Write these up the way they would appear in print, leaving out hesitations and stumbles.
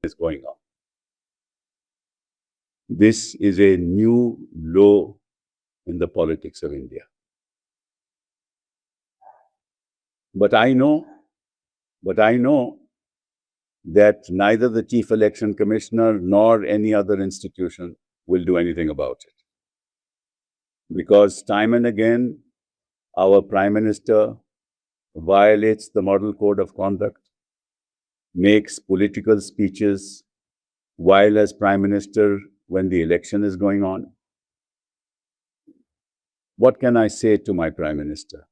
is going on. This is a new low in the politics of India. But I know that neither the Chief Election Commissioner nor any other institution will do anything about it. Because time and again, our Prime Minister violates the Model Code of Conduct, makes political speeches while as Prime Minister when the election is going on. What can I say to my Prime Minister?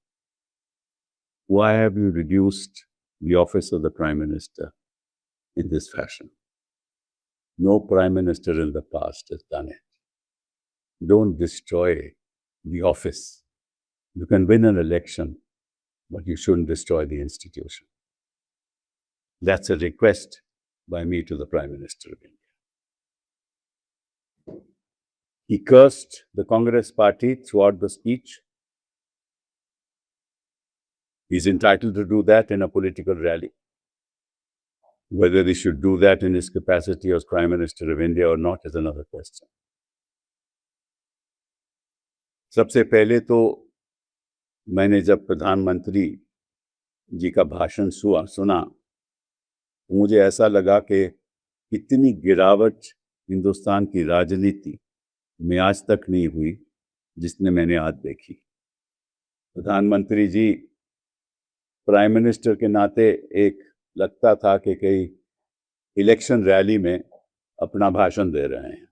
Why have you reduced the office of the Prime Minister in this fashion? No Prime Minister in the past has done it. Don't destroy the office. You can win an election, but you shouldn't destroy the institution. That's a request by me to the Prime Minister of India. He cursed the Congress party throughout the speech. He's entitled to do that in a political rally. Whether he should do that in his capacity as Prime Minister of India or not is another question. सबसे पहले तो मैंने जब प्रधानमंत्री जी का भाषण सुना तो मुझे ऐसा लगा कि इतनी गिरावट हिंदुस्तान की राजनीति में आज तक नहीं हुई जिसने मैंने आज देखी। प्रधानमंत्री जी प्राइम मिनिस्टर के नाते एक लगता था कि कई इलेक्शन रैली में अपना भाषण दे रहे हैं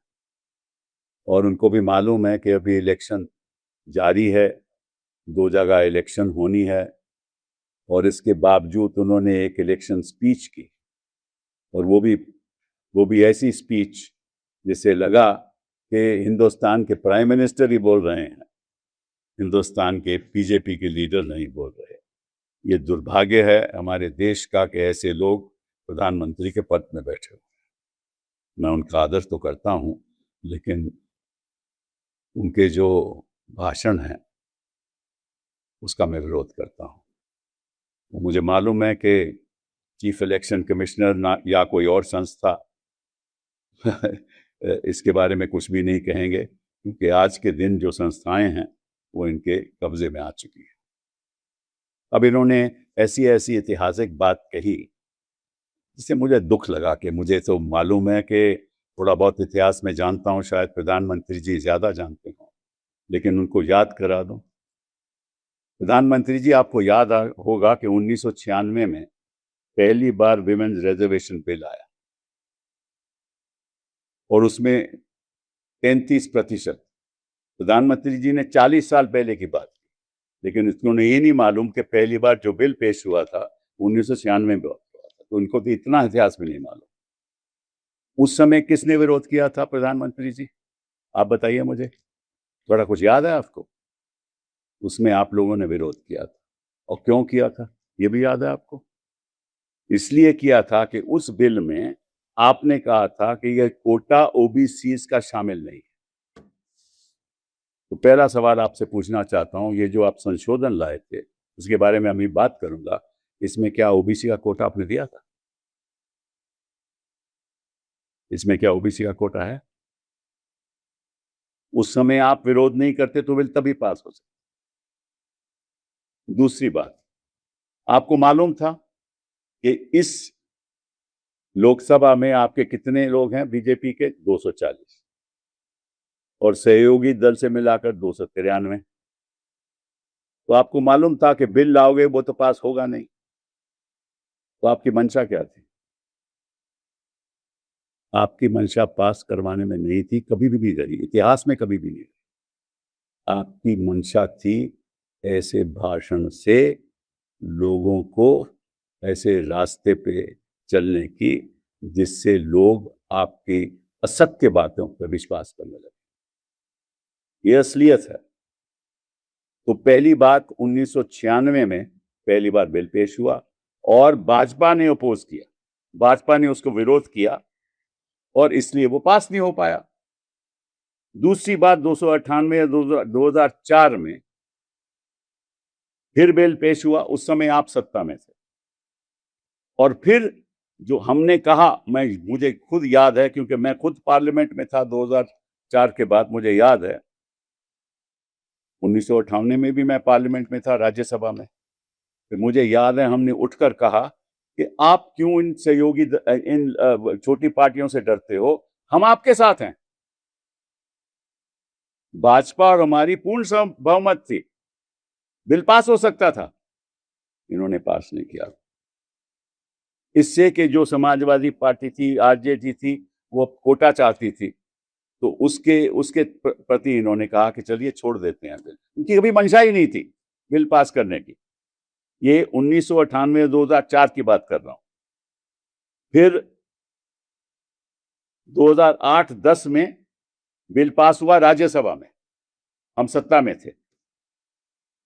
और उनको भी मालूम है कि अभी इलेक्शन जारी है, 2 जगह इलेक्शन होनी है और इसके बावजूद उन्होंने एक इलेक्शन स्पीच की और वो भी ऐसी स्पीच जिससे लगा कि हिंदुस्तान के प्राइम मिनिस्टर ही बोल रहे हैं, हिंदुस्तान के बीजेपी के लीडर नहीं बोल रहे। ये दुर्भाग्य है हमारे देश का कि ऐसे लोग प्रधानमंत्री के पद में बैठे हुए। मैं उनका आदर तो करता हूं, लेकिन उनके जो भाषण है उसका मैं विरोध करता हूं। मुझे मालूम है कि चीफ इलेक्शन कमिश्नर या कोई और संस्था इसके बारे में कुछ भी नहीं कहेंगे, क्योंकि आज के दिन जो संस्थाएं हैं वो इनके कब्जे में आ चुकी है। अब इन्होंने ऐसी ऐतिहासिक बात कही जिससे मुझे दुख लगा कि मुझे तो मालूम है कि थोड़ा बहुत इतिहास में जानता हूं, शायद प्रधानमंत्री जी ज़्यादा जानते हों, लेकिन उनको याद करा दूं। प्रधानमंत्री जी, आपको याद होगा कि 1996 में पहली बार विमेन्स रिजर्वेशन बिल आया और उसमें 33%। प्रधानमंत्री जी ने 40 साल पहले की बात की, लेकिन उन्हें ये नहीं मालूम कि पहली बार जो बिल पेश हुआ था 1996 में हुआ था, तो उनको तो इतना इतिहास भी नहीं मालूम। उस समय किसने विरोध किया था प्रधानमंत्री जी? आप बताइए मुझे, थोड़ा कुछ याद है आपको? उसमें आप लोगों ने विरोध किया था, और क्यों किया था ये भी याद है आपको? इसलिए किया था कि उस बिल में आपने कहा था कि यह कोटा ओबीसीज का शामिल नहीं है। तो पहला सवाल आपसे पूछना चाहता हूं, ये जो आप संशोधन लाए थे उसके बारे में अभी बात करूंगा, इसमें क्या ओबीसी का कोटा आपने दिया था? इसमें क्या ओबीसी का कोटा है? उस समय आप विरोध नहीं करते तो बिल तभी पास हो सकता। दूसरी बात, आपको मालूम था कि इस लोकसभा में आपके कितने लोग हैं बीजेपी के? 240, और सहयोगी दल से मिलाकर 293। तो आपको मालूम था कि बिल लाओगे वो तो पास होगा नहीं, तो आपकी मंशा क्या थी? आपकी मंशा पास करवाने में नहीं थी, कभी भी नहीं रही, इतिहास में कभी भी नहीं रही। आपकी मंशा थी ऐसे भाषण से लोगों को ऐसे रास्ते पे चलने की जिससे लोग आपकी असत्य बातों पर विश्वास करने लगे। ये असलियत है। तो पहली बात 1996 में पहली बार बिल पेश हुआ और भाजपा ने अपोज किया, भाजपा ने उसको विरोध किया और इसलिए वो पास नहीं हो पाया। दूसरी बात 298 या 2004 में फिर बिल पेश हुआ, उस समय आप सत्ता में थे, और फिर जो हमने कहा, मुझे खुद याद है क्योंकि मैं खुद पार्लियामेंट में था 2004 के बाद, मुझे याद है 1998 में भी मैं पार्लियामेंट में था, राज्यसभा में। तो मुझे याद है हमने उठकर कहा कि आप क्यों इन सहयोगी इन छोटी पार्टियों से डरते हो, हम आपके साथ हैं। भाजपा और हमारी पूर्ण बहुमत थी, बिल पास हो सकता था, इन्होंने पास नहीं किया। इससे कि जो समाजवादी पार्टी थी, आरजेडी थी, वो कोटा चाहती थी, तो उसके उसके प्रति इन्होंने कहा कि चलिए छोड़ देते हैं बिल। उनकी कभी मंशा ही नहीं थी बिल पास करने की। ये 1998-2004 की बात कर रहा हूं। फिर 2008-10 में बिल पास हुआ राज्यसभा में, हम सत्ता में थे,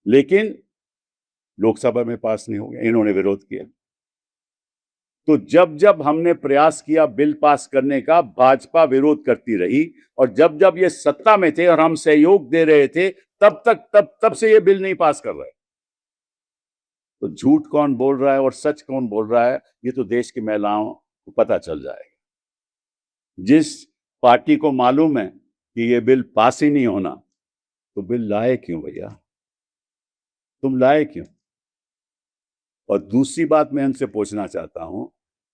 लेकिन लोकसभा में पास नहीं हो गया, इन्होंने विरोध किया। तो जब जब हमने प्रयास किया बिल पास करने का, भाजपा विरोध करती रही, और जब जब ये सत्ता में थे और हम सहयोग दे रहे थे, तब से ये बिल नहीं पास कर रहे। तो झूठ कौन बोल रहा है और सच कौन बोल रहा है, ये तो देश की महिलाओं को पता चल जाएगा। जिस पार्टी को मालूम है कि ये बिल पास ही नहीं होना, तो बिल लाए क्यों भैया, तुम लाए क्यों? और दूसरी बात मैं इनसे पूछना चाहता हूं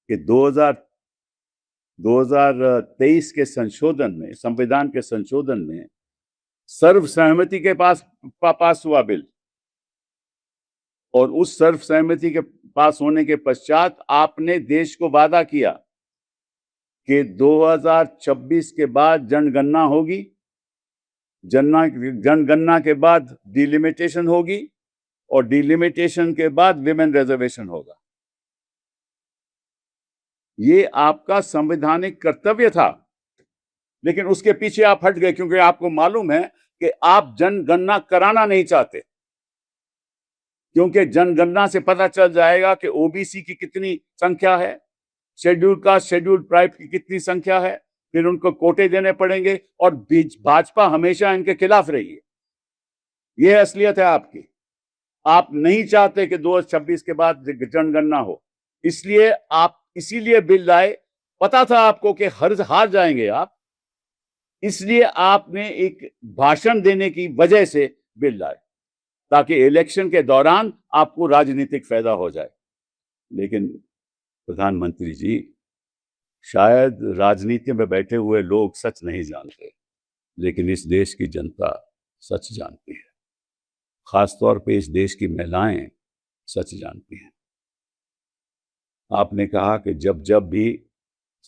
कि 2023 के संशोधन में, संविधान के संशोधन में सर्वसहमति के पास हुआ बिल, और उस सर्वसहमति के पास होने के पश्चात आपने देश को वादा किया कि 2026 के बाद जनगणना होगी, जनगणना के बाद डिलिमिटेशन होगी, और डिलिमिटेशन के बाद विमेन रिजर्वेशन होगा। ये आपका संवैधानिक कर्तव्य था, लेकिन उसके पीछे आप हट गए क्योंकि आपको मालूम है कि आप जनगणना कराना नहीं चाहते, क्योंकि जनगणना से पता चल जाएगा कि ओबीसी की कितनी संख्या है, शेड्यूल कास्ट, शेड्यूल ट्राइब की कितनी संख्या है, फिर उनको कोटे देने पड़ेंगे, और भाजपा हमेशा इनके खिलाफ रही है। यह असलियत है आपकी। आप नहीं चाहते कि 2026 के बाद जनगणना हो, इसलिए आप इसीलिए बिल लाए। पता था आपको कि हार जाएंगे आप, इसलिए आपने एक भाषण देने की वजह से बिल लाए, ताकि इलेक्शन के दौरान आपको राजनीतिक फायदा हो जाए। लेकिन प्रधानमंत्री जी, शायद राजनीति में बैठे हुए लोग सच नहीं जानते, लेकिन इस देश की जनता सच जानती है। खासतौर पे इस देश की महिलाएं सच जानती हैं। आपने कहा कि जब जब भी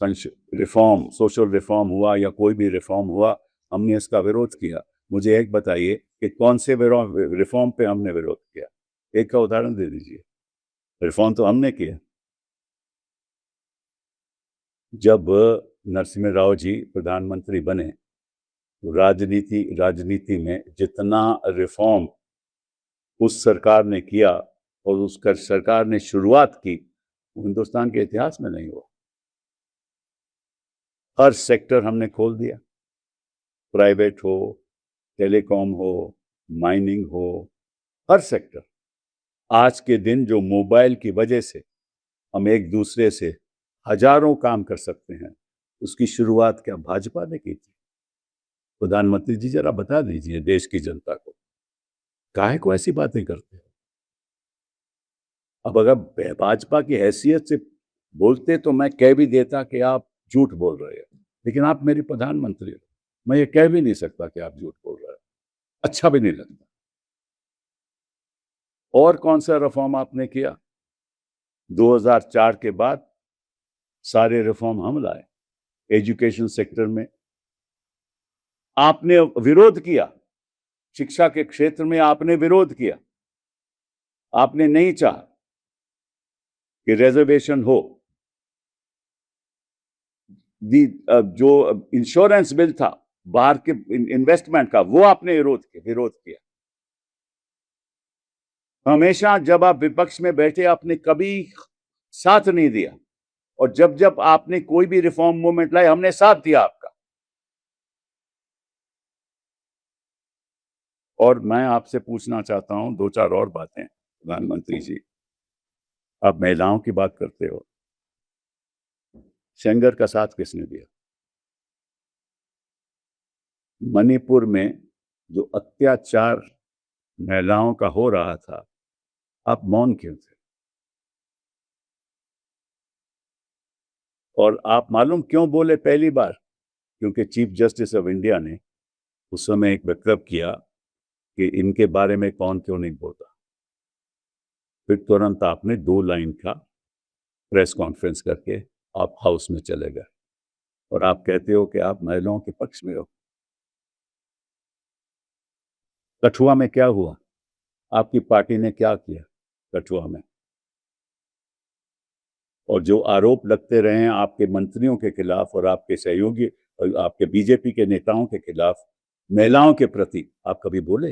रिफॉर्म, सोशल रिफॉर्म हुआ या कोई भी रिफॉर्म हुआ, हमने इसका विरोध किया। मुझे एक बताइए कि कौन से रिफॉर्म पे हमने विरोध किया, एक का उदाहरण दे दीजिए। रिफॉर्म तो हमने किया। जब नरसिम्हा राव जी प्रधानमंत्री बने, तो राजनीति में जितना रिफॉर्म उस सरकार ने किया और उस सरकार ने शुरुआत की, हिंदुस्तान के इतिहास में नहीं हुआ। हर सेक्टर हमने खोल दिया, प्राइवेट हो, टेलीकॉम हो, माइनिंग हो, हर सेक्टर। आज के दिन जो मोबाइल की वजह से हम एक दूसरे से हजारों काम कर सकते हैं, उसकी शुरुआत क्या भाजपा ने की थी? प्रधानमंत्री जी, जरा बता दीजिए देश की जनता को, काहे को ऐसी बातें करते हैं? अब अगर भाजपा की हैसियत से बोलते तो मैं कह भी देता कि आप झूठ बोल रहे हैं, लेकिन आप मेरी प्रधानमंत्री हो, मैं ये कह भी नहीं सकता कि आप झूठ बोल रहे हैं, अच्छा भी नहीं लगता। और कौन सा रिफॉर्म आपने किया? 2004 के बाद सारे रिफॉर्म हम लाए। एजुकेशन सेक्टर में आपने विरोध किया, शिक्षा के क्षेत्र में आपने विरोध किया, आपने नहीं चाहा कि रिजर्वेशन हो। जो इंश्योरेंस बिल था बाहर के इन्वेस्टमेंट का, वो आपने विरोध किया। हमेशा जब आप विपक्ष में बैठे, आपने कभी साथ नहीं दिया, और जब जब आपने कोई भी रिफॉर्म मूवमेंट लाई, हमने साथ दिया आपका। और मैं आपसे पूछना चाहता हूं दो चार और बातें। प्रधानमंत्री जी, आप महिलाओं की बात करते हो, सेंगर का साथ किसने दिया? मणिपुर में जो अत्याचार महिलाओं का हो रहा था, आप मौन क्यों थे? और आप मालूम क्यों बोले पहली बार? क्योंकि चीफ जस्टिस ऑफ इंडिया ने उस समय एक वक्तव्य किया कि इनके बारे में कौन क्यों नहीं बोलता। फिर तुरंत आपने 2 लाइन का प्रेस कॉन्फ्रेंस करके आप हाउस में चले गए और आप कहते हो कि आप महिलाओं के पक्ष में हो। कठुआ में क्या हुआ? आपकी पार्टी ने क्या किया कठुआ में? और जो आरोप लगते रहे हैं आपके मंत्रियों के खिलाफ और आपके सहयोगी और आपके बीजेपी के नेताओं के खिलाफ महिलाओं के प्रति, आप कभी बोले?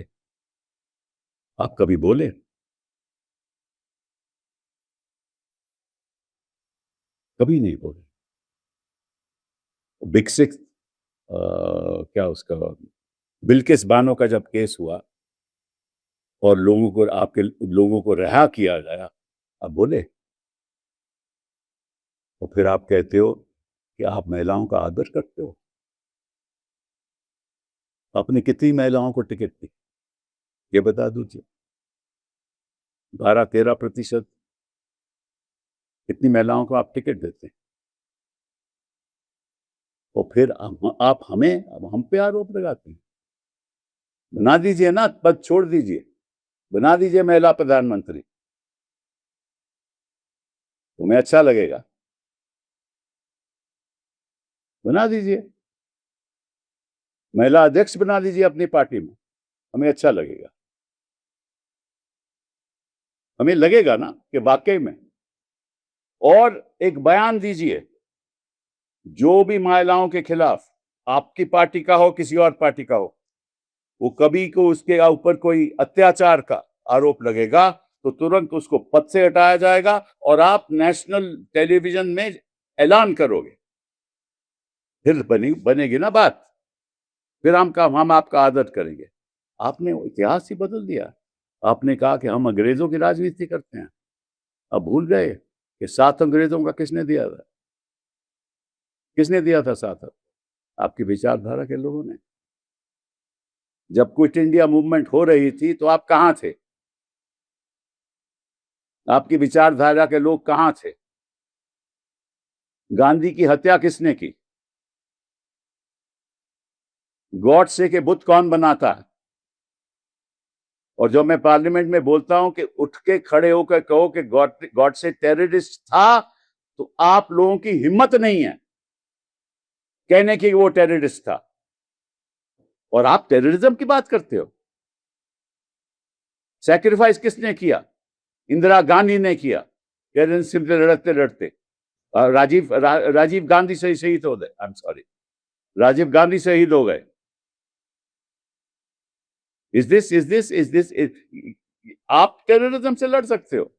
आप कभी बोले? कभी नहीं बोले। बिग सिक्स क्या उसका बिल्किस बानो का जब केस हुआ और लोगों को आपके लोगों को रिहा किया गया, आप बोले? और फिर आप कहते हो कि आप महिलाओं का आदर करते हो। आपने कितनी महिलाओं को टिकट दी ये बता दीजिए? 12-13%। कितनी महिलाओं को आप टिकट देते हैं? और फिर आप हमें अब हम पे आरोप लगाते हैं। बना दीजिए ना, पद छोड़ दीजिए, बना दीजिए महिला प्रधानमंत्री, तुम्हें अच्छा लगेगा, बना दीजिए। महिला अध्यक्ष बना दीजिए अपनी पार्टी में, हमें अच्छा लगेगा। हमें लगेगा ना कि वाकई में। और एक बयान दीजिए जो भी महिलाओं के खिलाफ, आपकी पार्टी का हो किसी और पार्टी का हो, वो कभी को उसके ऊपर कोई अत्याचार का आरोप लगेगा तो तुरंत उसको पद से हटाया जाएगा और आप नेशनल टेलीविजन में ऐलान करोगे। फिर बनेगी ना बात, फिर हम आपका आदर करेंगे। आपने इतिहास ही बदल दिया। आपने कहा कि हम अंग्रेजों की राजनीति करते हैं। अब भूल गए कि साथ अंग्रेजों का किसने दिया था? किसने दिया था साथ? आपकी विचारधारा के लोगों ने। जब क्विट इंडिया मूवमेंट हो रही थी तो आप कहां थे? आपकी विचारधारा के लोग कहां थे? गांधी की हत्या किसने की? गॉडसे के बुत कौन बनाता है? और जब मैं पार्लियामेंट में बोलता हूं कि उठ के खड़े होकर कहो कि गॉडसे टेररिस्ट था, तो आप लोगों की हिम्मत नहीं है कहने की वो टेररिस्ट था। और आप टेररिज्म की बात करते हो। सैक्रिफाइस किसने किया? इंदिरा गांधी ने किया। कैरन सिंह से लड़ते लड़ते राजीव गांधी से शहीद हो गए। I am sorry, Rajiv Gandhi शहीद हो गए। इज दिस आप टेररिज्म से लड़ सकते हो?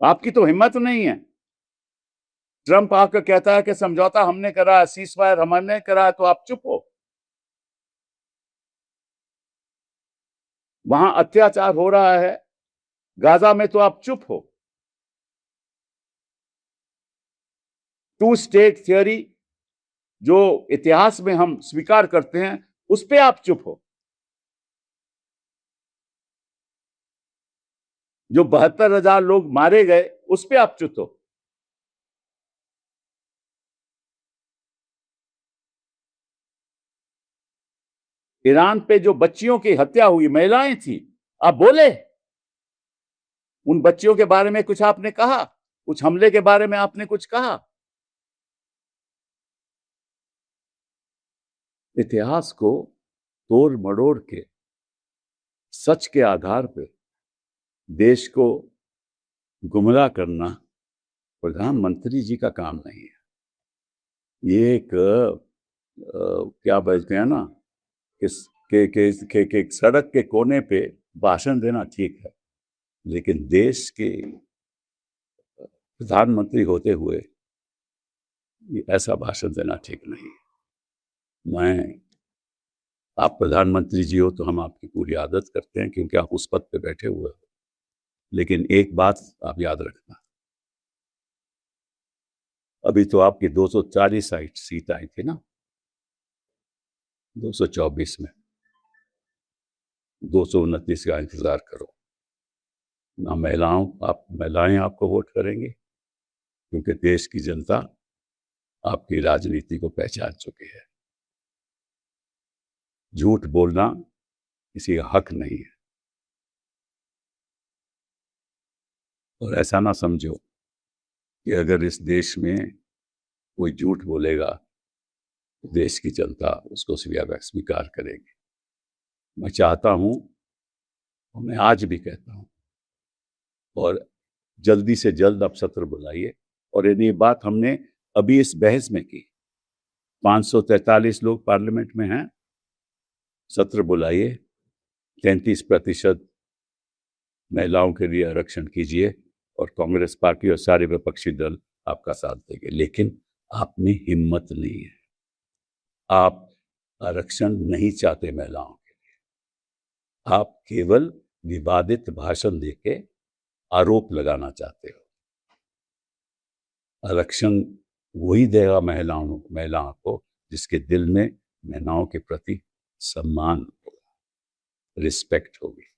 आपकी तो हिम्मत नहीं है। ट्रंप आकर कहता है कि समझौता हमने करा, सीजफायर हमने करा, तो आप चुप हो। वहां अत्याचार हो रहा है गाजा में, तो आप चुप हो। 2 स्टेट थियरी जो इतिहास में हम स्वीकार करते हैं, उस पे आप चुप हो। जो 72,000 लोग मारे गए, उस पे आप चुप हो। ईरान पे जो बच्चियों की हत्या हुई, महिलाएं थी, आप बोले? उन बच्चियों के बारे में कुछ आपने कहा? कुछ हमले के बारे में आपने कुछ कहा? इतिहास को तोड़ मड़ोड़ के सच के आधार पर देश को गुमराह करना प्रधानमंत्री जी का काम नहीं है। ये एक क्या बोलते हैं ना, कि सड़क के कोने पे भाषण देना ठीक है, लेकिन देश के प्रधानमंत्री होते हुए ये ऐसा भाषण देना ठीक नहीं है। आप प्रधानमंत्री जी हो तो हम आपकी पूरी आदत करते हैं क्योंकि आप उस पद पे बैठे हुए हो। लेकिन एक बात आप याद रखना, अभी तो आपकी 240 सीट आई थी ना, 224 में 229 का इंतजार करो ना। महिलाएं आपको वोट करेंगे, क्योंकि देश की जनता आपकी राजनीति को पहचान चुकी है। झूठ बोलना किसी का हक नहीं है, और ऐसा ना समझो कि अगर इस देश में कोई झूठ बोलेगा तो देश की जनता उसको स्वीकार करेगी। मैं चाहता हूं, और मैं आज भी कहता हूं, और जल्दी से जल्द आप सत्र बुलाइए। और ये बात हमने अभी इस बहस में की, 543 लोग पार्लियामेंट में हैं, सत्र बुलाइए, 33% महिलाओं के लिए आरक्षण कीजिए, और कांग्रेस पार्टी और सारे विपक्षी दल आपका साथ देंगे। लेकिन आप में हिम्मत नहीं है, आप आरक्षण नहीं चाहते महिलाओं के लिए, आप केवल विवादित भाषण देके आरोप लगाना चाहते हो। आरक्षण वही देगा महिलाओं को जिसके दिल में महिलाओं के प्रति सम्मान होगा, रिस्पेक्ट होगी।